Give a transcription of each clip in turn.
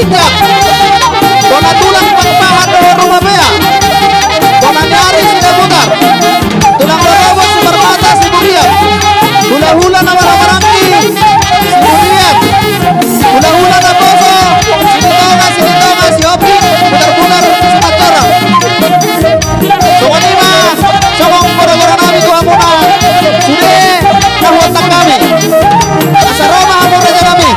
Sibijak, Dona tulang pangpahan doho rumah bea, Dona nyari sida putar, tulang dorobot si Marmata si Budiak, hula-hula nama Ramaranti si Budiak, hula-hula na Boso si Nitonga si Opi, putar-putar si Matora. Sokonima, sokong koro-koro nami tuha muna, sude nahuatang kami, asa Roma hamur aja kami.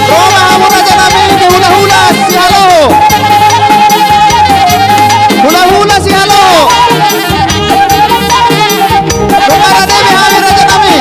Roma hamur aja kami di hula-hula si halo, hula-hula si halo. Rumara Dewi hamur aja kami.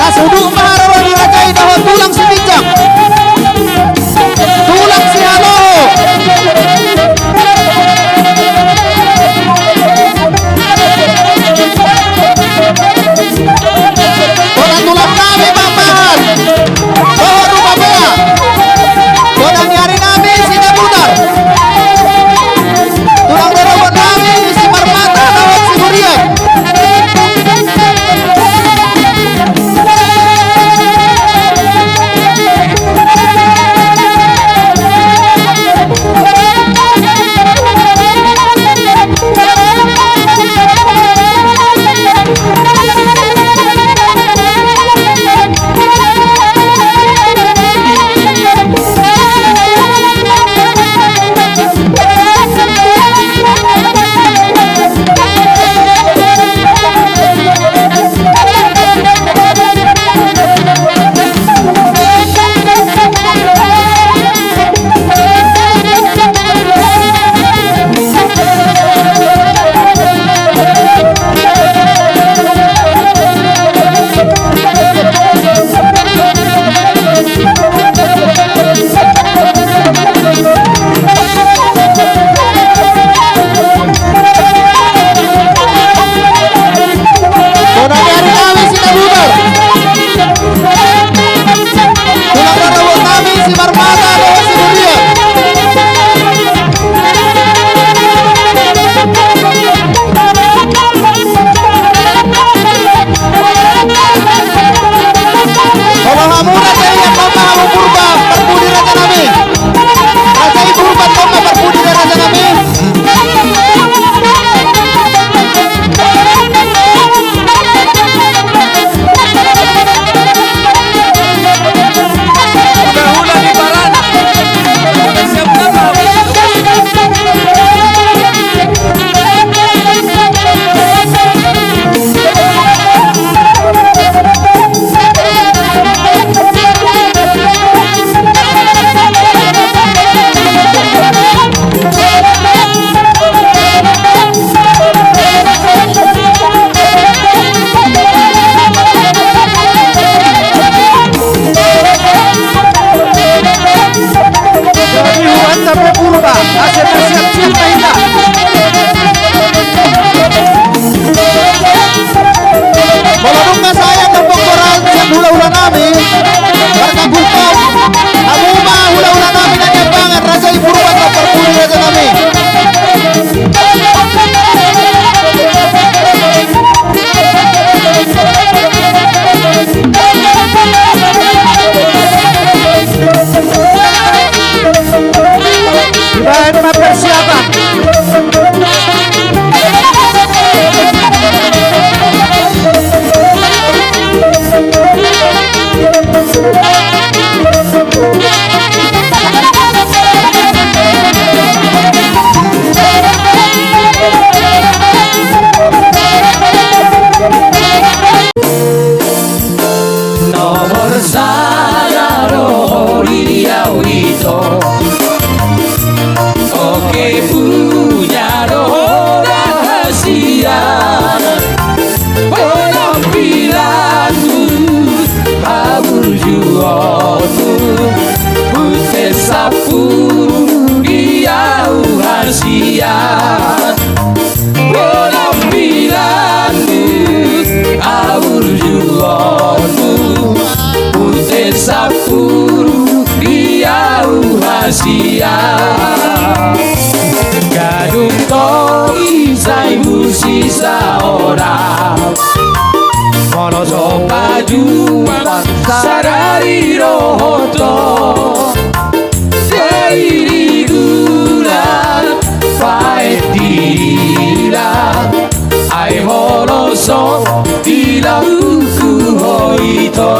Kasuduk maharawa dirajai bahwa tulang si Bijak, tulang si halo. Kota tulang kami papahan doho rumah bea, kota nyari nami si Daputar, tulang dorobot nami si Marmata dawat si Buriak. Kota nyari nami si Daputar, tulang dorobot nami si Marmata dawat si Buriak. Kalau hamura saya yang mama hamu purba perpudi raja nami, raja ibu purba mama perpudi raja nami. Hula-hula di Barana. Udah siap nambah. Jadi huan sampai purba, asyik siap-siap mainlah. Melalungnya saya tembok koral siap hula-hula nami, warga Gulpam, Amuma hula-hula nami nanya banget, raja ibu rumah tak perpudi raja nami. Sudah ini persiapan. Nomor saya roh liria urito. Oke punya roh rahasia. Penampilanmu berjuang. rahasia Gadung toki sai musi seorang Mono sopa jumpa sadari rohoto Dari gulan faet dila Ai holoso dila uku hoito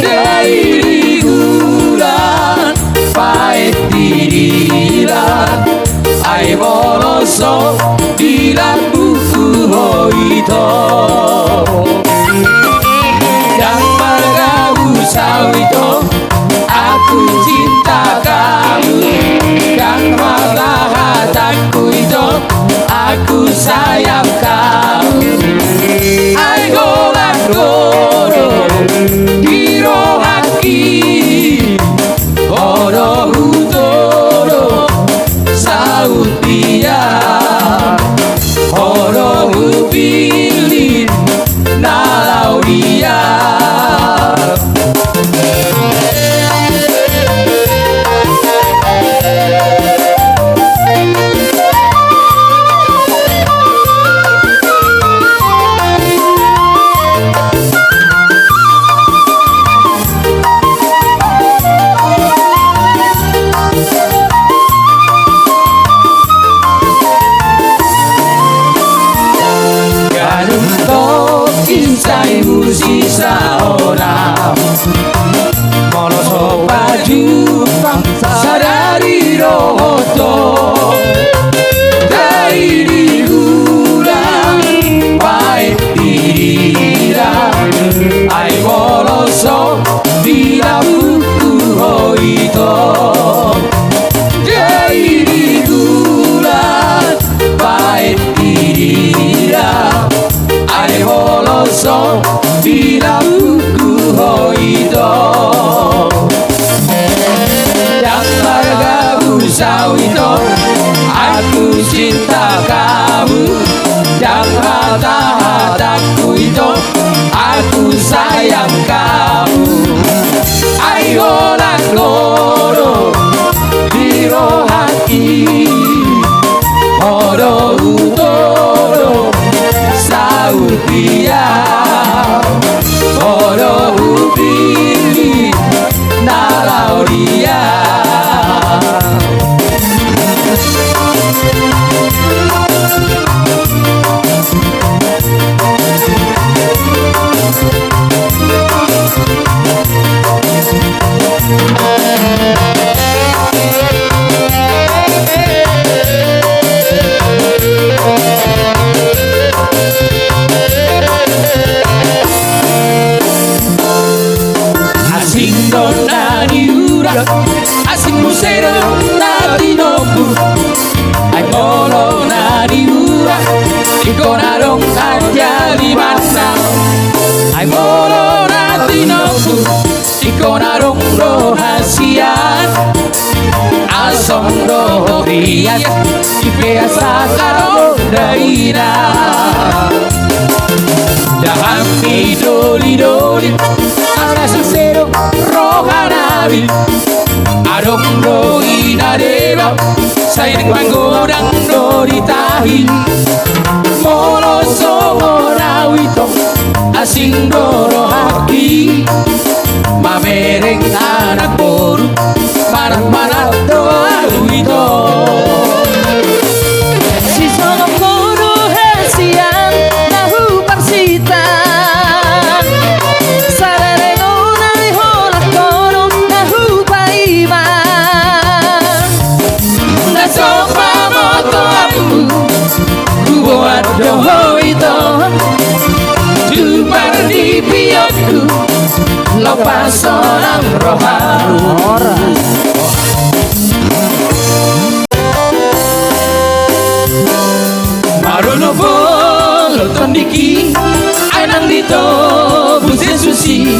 Dari gulan faet dila Ai holoso dila uku hoito Yang bergabung sawito Aku cinta kamu Yang mata hataku itu Aku sayang kamu Ai golak godo Diro haki Odo hutoro Saut dia Odo hupilin Nalau dia Sai musi seorang Mono sopa jumpa sadari rohoto Dari digulang baik dira Ai boloso dila buku hoito Dari digulang baik dira Ai holoso dila buku hoito Dan bergabung sawito Aku cinta kamu Dan hataku itu Aku sayang kamu Ayo nak loro Diro hati Odo utoro Saudia Odo upili Nalau dia Asing dona diura Asing musero na dinobu Ai molo na diura Ikonarong aja di mana Ai molo na dinobu Ikonarong rahasia Asong rohriat Ipeasa karo daina Daham idoli-doli Ana sincero rohanabi Adong rohina deba Sayang manggodang doritahi Molo songonawito Asing doro haki Mamereng anak boru Manat-manat doa wito Si sono kono hesian Nahu parsitan Sarere nona ni hola kono Nahu paiman Nasopa moto aku Kubuat doho itu Jumar di piyokku Lepas seorang roharu Marono volo tondiki Ainang dito buze susi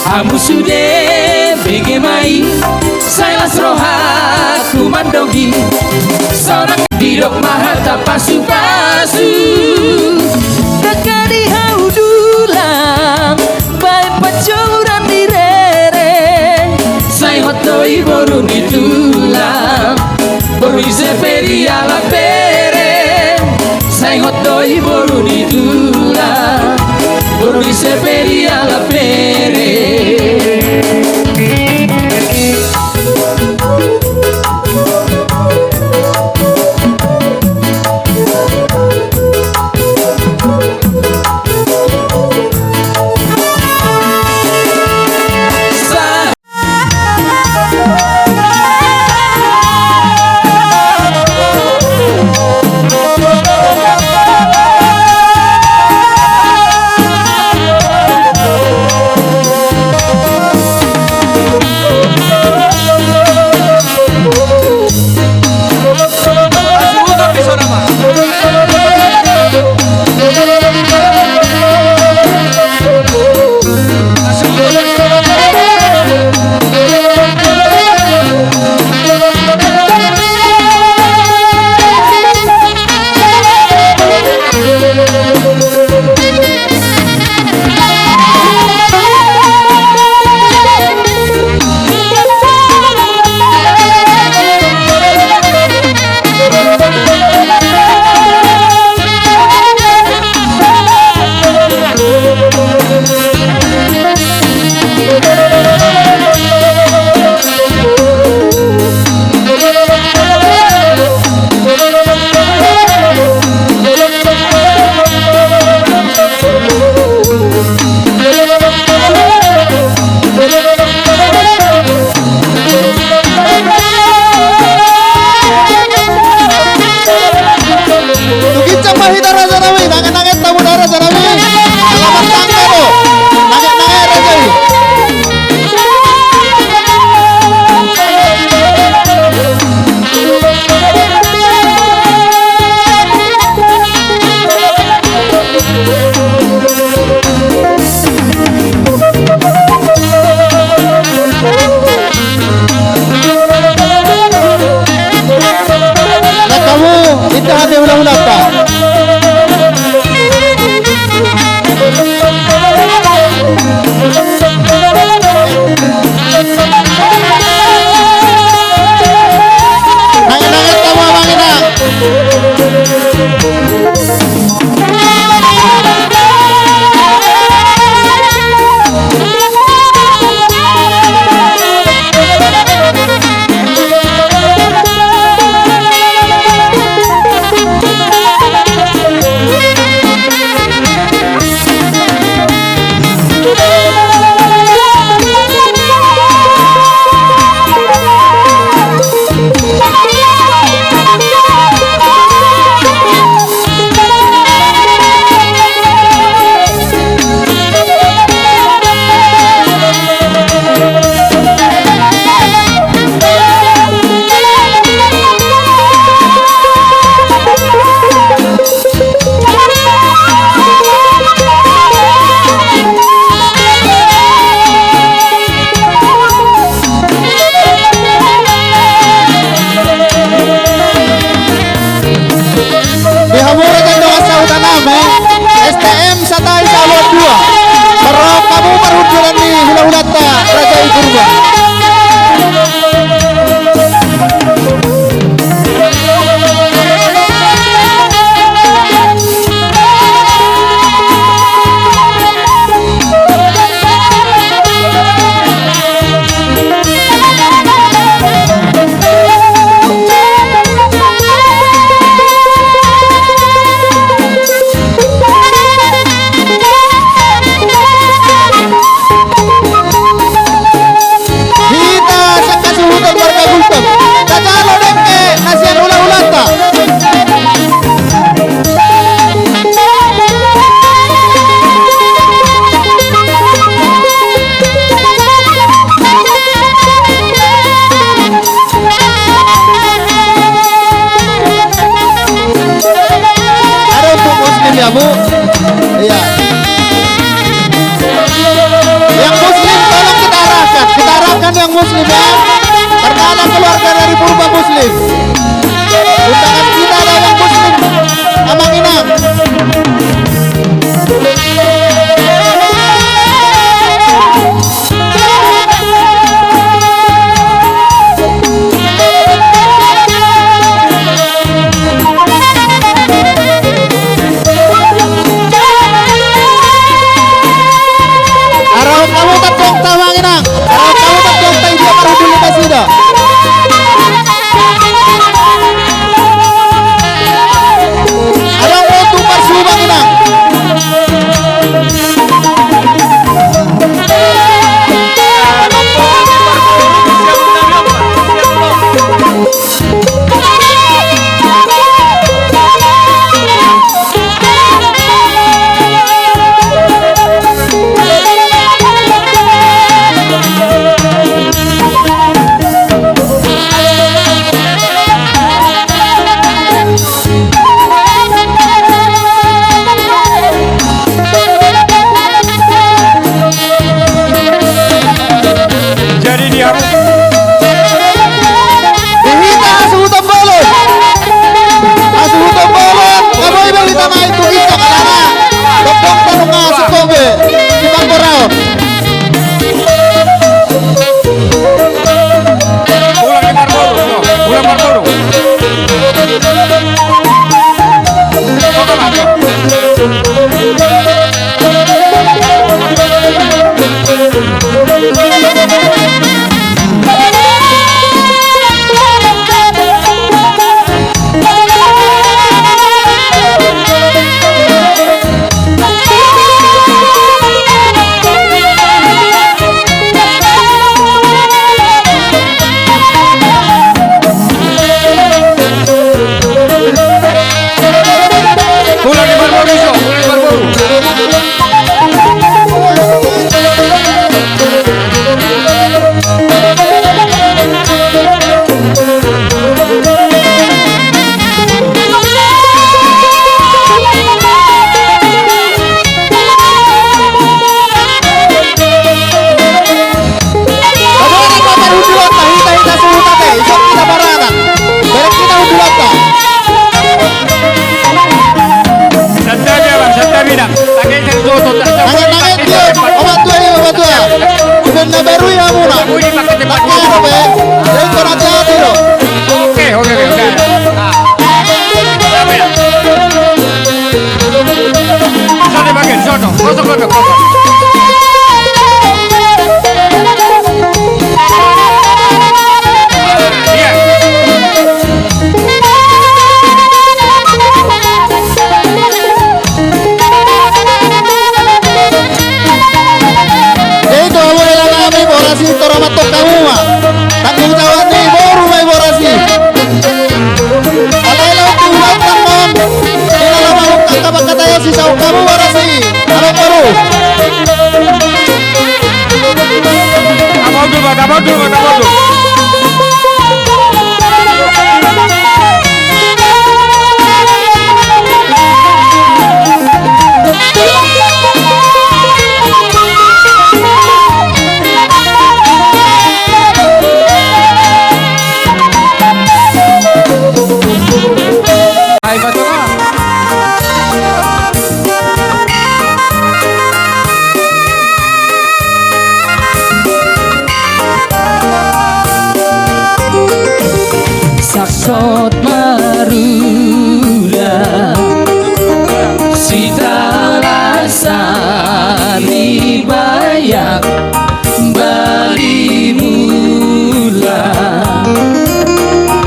Hamu sude bege mai Sailas roha kumandogi Seorang didok mahata pasu-pasu Dekadi hau dulang Baik pacuran direre Sai hotoi boruni lui seppellì alla pere. Muslim ya, karena anak keluarga dari Purba Muslim. Undangan kita ada yang Muslim, Amang Inang. bodong, kota bodong. Hai Batara. Saksot Maruda Sita Lasari Bayak Bali Mula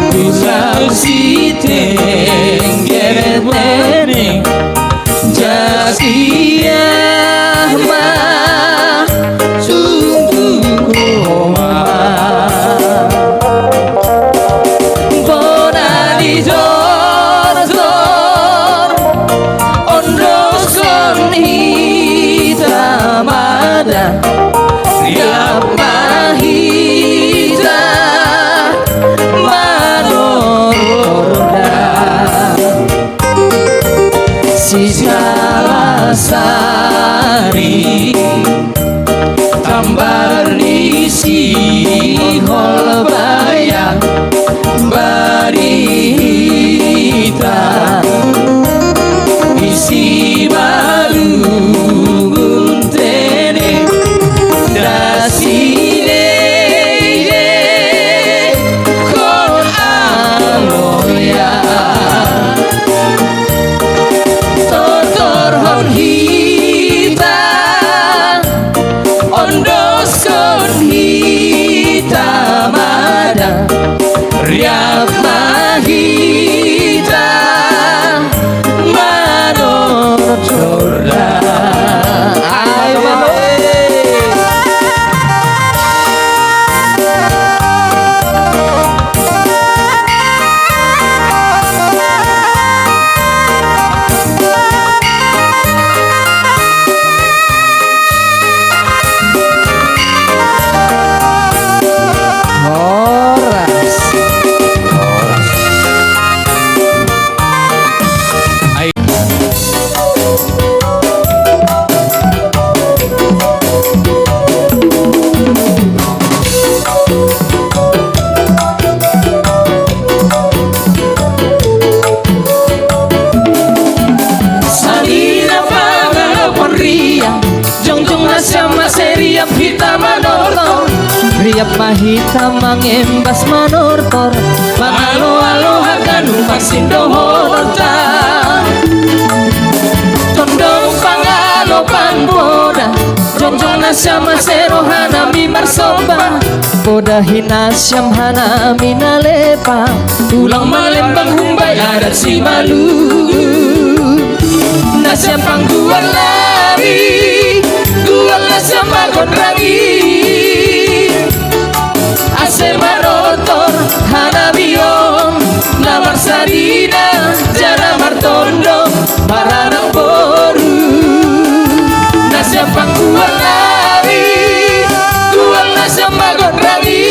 Kusau Siteng Geret Neneng Jakiyah Mah Sungguh Koma Riap mahita manoroda Sisa Lasari Tambar nisi holbaya barita Isi balu Riap mahita manor jorda Riap mahita mangembas manortor Mangalo-alo haganu masindo horta Tondong pangalo panboda Jonjong nasyam masero hanami marsoba Boda hinasyam hanami nalepa Tulang malembang humbay adat si malu Nasyam pangguan lari Guan nasyam bagon ragi Ase marotor hanabion Namar sarina jana martondo Maranang boru Nasyam pangguan lari Guan nasyam bagon ragi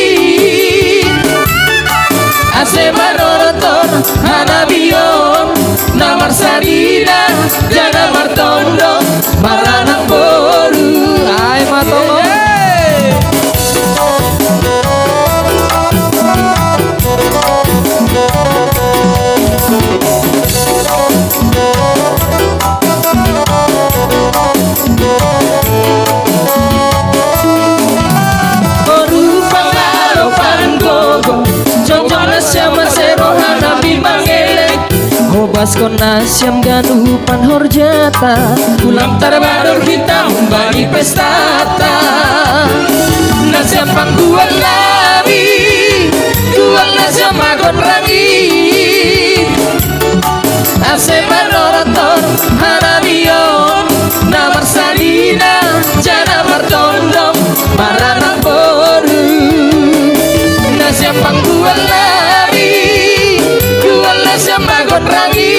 Ase marotor hanabion Namar sarina jana martondo Maranang boru Ay matomo Baskon nasyam ganupan horjata Ulang tarbadur kita umbani pestata Nasyam pangguan lari Guan nasyam magon rangi Ase manorotor hanabion Namar salina jana martondong Maranang boru Nasyam pangguan lari Guan nasyam magon rangi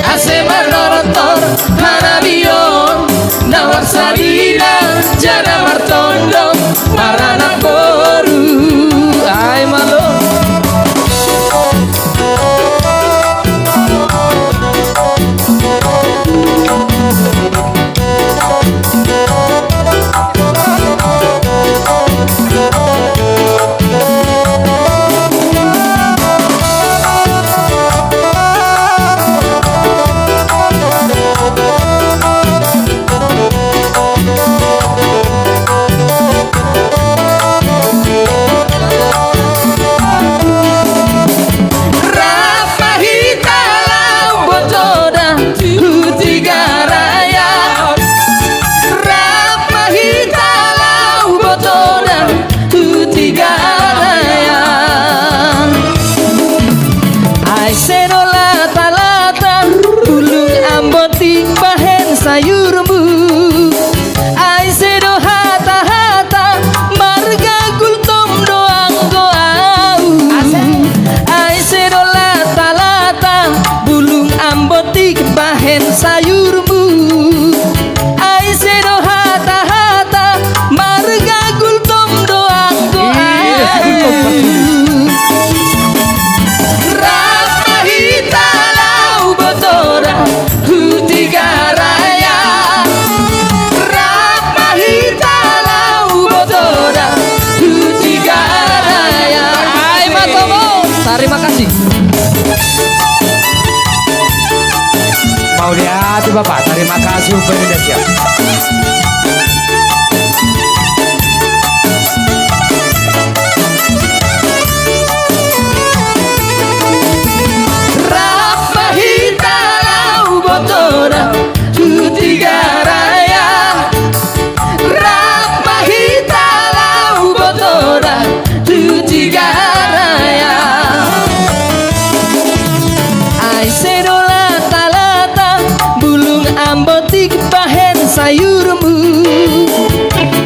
Ase manorotor hanabion Nawar salina jana martondong sayurmu. Aisedo hata-hata marga gultom doang goau. Aisedo lata-lata bulung ambotik bahen sayurmu. Aisedo hata-hata marga gultom doang goau. Rapahita lau botora hutiga raya. Rapahita lau botora hutiga raya. Hai Matomo, terima kasih. Mau lihat Bapak, terima kasih untuk Indonesia. Rapahita lau botora hutiga raya. Rapahita lau botora hutiga raya. Aisedo lata-lata bulung ambotik bahen sayurmu.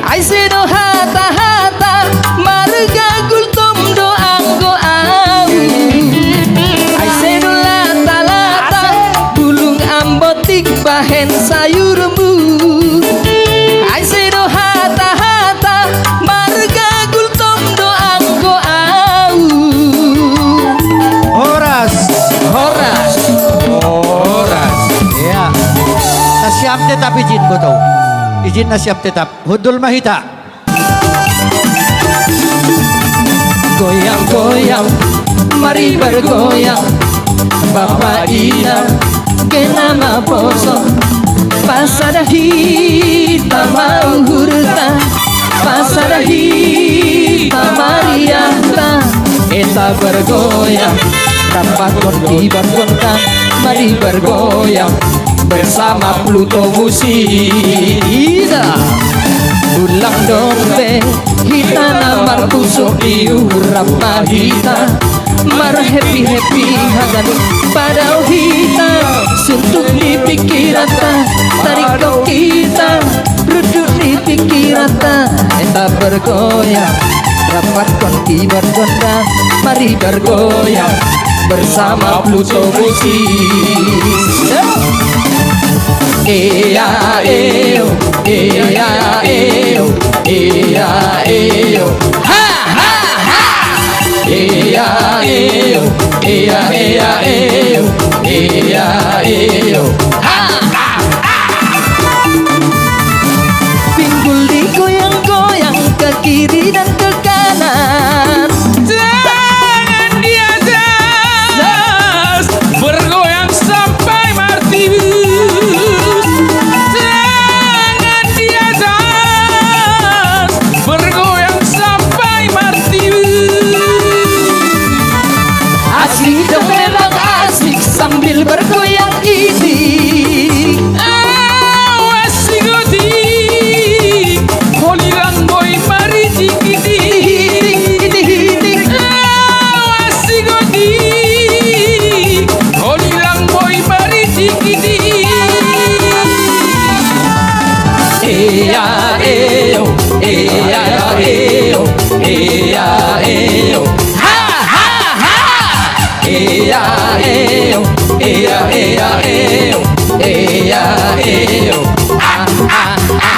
Aisedo hata-hata marga gultom doang goau. Aisedo lata-lata bulung ambotik bahen sayurmu. Aisedo hata-hata marga gultom doang goau. Horas. Horas. Horas. Ya. Siap tetap izin ko tahu. Izin na siap tetap. Hudul mahita. Goyang-goyang, mari bergoyang. Bapak Ina, kenama poso. Pasada hitam mau hurta. Pasada hitam mariata. Eta bergoyang, dapat konti bergontang. Mari bergoyang bersama Pluto Musik. Ulang dombe hita namar kusuk diurap mahita. Mar happy hagan pada hita. Suntuk di pikirata tarik kau kita. Duduk di pikirata eta bergoyang. Rapat konti bergontang. Mari bergoyang bersama Pluto Musik. Eya eo, eya eo, eya eo, ha ha ha. Eya eo, eya eo, eya eo, ha ha ha. Pinggul digoyang-goyang ke kiri dan ke kanan. Jangan diajas bergoyang sampai martibus. Jangan diajas bergoyang sampai martibus. Asik dong memang asik sambil bergoyang ini. Awas si godik, holiran boy mari dikidik. Awas si godik, holiran boy mari dikidik. Eya eo, eya eo, eya eo, ha ha ha. Eya eo, eya eo, eya eo, ha ha ha.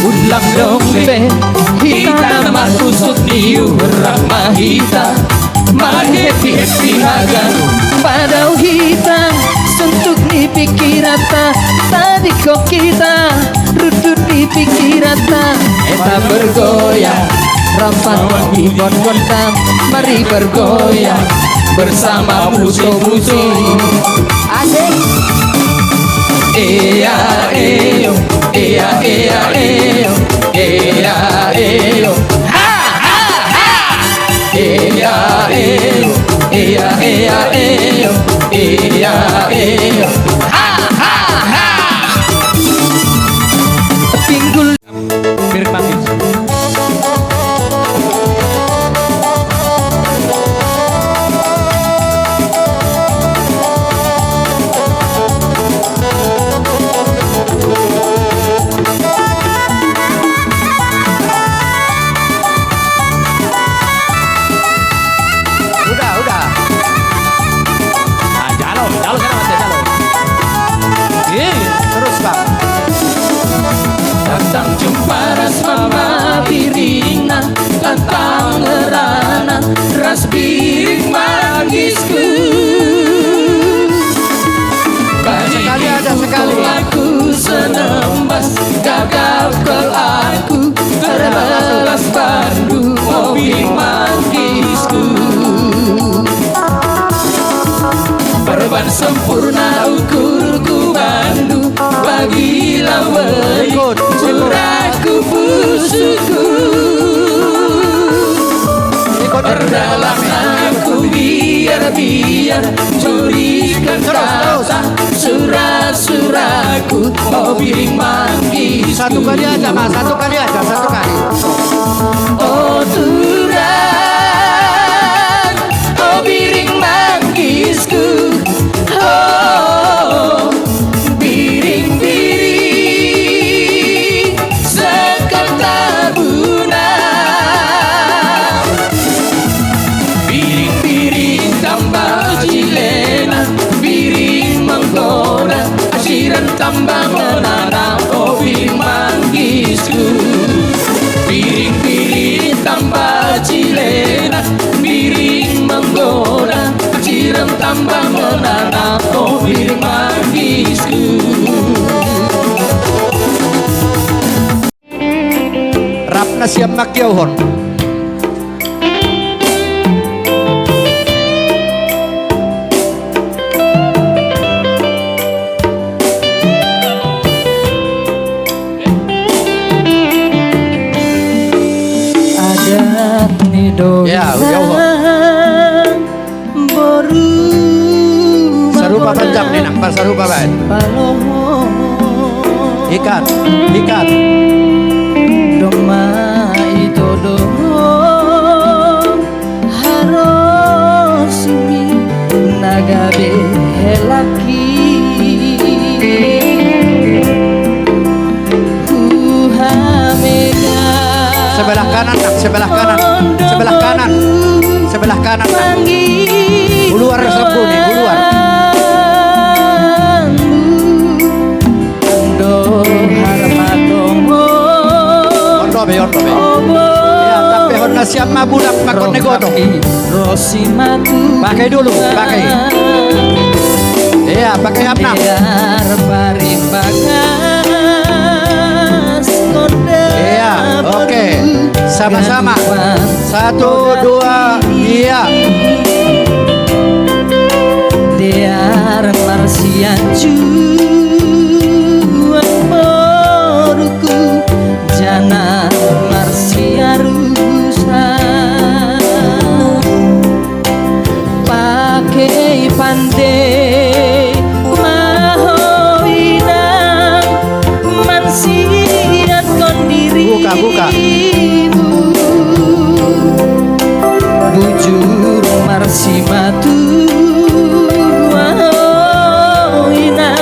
Ulang dombe hita nama kusut diurap mahita. Mari happy hagan pada hita. Suntuk di pikirata tadi kok kita. Rudut di pikirata eta bergoyang. Rapat wangi gontang. Mari bergoyang bersama Pluto Musik. Asik. Eya eo, eya eo, Perdalam aku biar berikan kata surat-suratku oh biring manggis. Satu kali aja mas, satu kali aja, satu kali. Oh Turan, oh biring manggisku, oh biring-biring sekar tabuna, biring-biring tambah jilena, biring menggoda, asiran tambah menanam, oh biring manggisku. Piring-piring tambah cilena, piring menggoda, ciram tambah menanam, oh piring mangisku. Rapna siap makiauhon. Ya, jauh. Sarupa panjang nih, nampak sarupa baik. Ikat. Doma itu harosmi nagabe helaki. Sebelah kanan, nak. Sebelah kanan. Buluar sabu nih, buluar. Ondo be. Ya, tapi honda siap mabulak makon negodo. Pakai dulu, pakai. Iya, pakai hapna. Iya, oke. Sama-sama. 1, 2, iya. Diar marsian juang boruku jana marsiarusa pakai pandai mahoina mansiat kondiri Buka. bujur marsi matu ina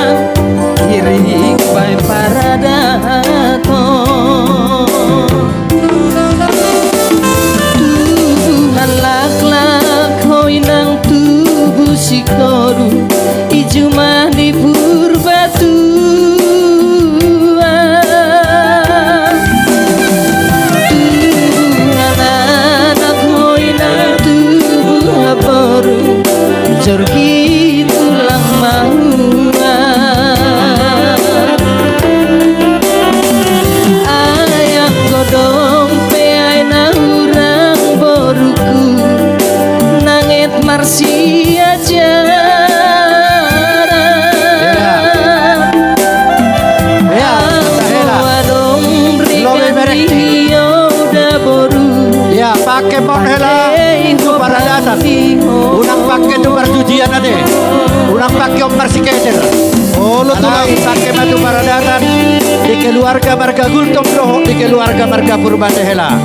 iring pai paradato Tuhan lak-lak hoinang tubuh sikoru ijumah di purbatu jorgi tulang mahuan ayah godong peai naurang boruku nanget marsi aja pakai monhela itu para datang unang pakai tu perjudian ade unang pakai omar sikeder lo tulang pakai matu para datang di keluarga marga gultom roh di keluarga marga purba tehela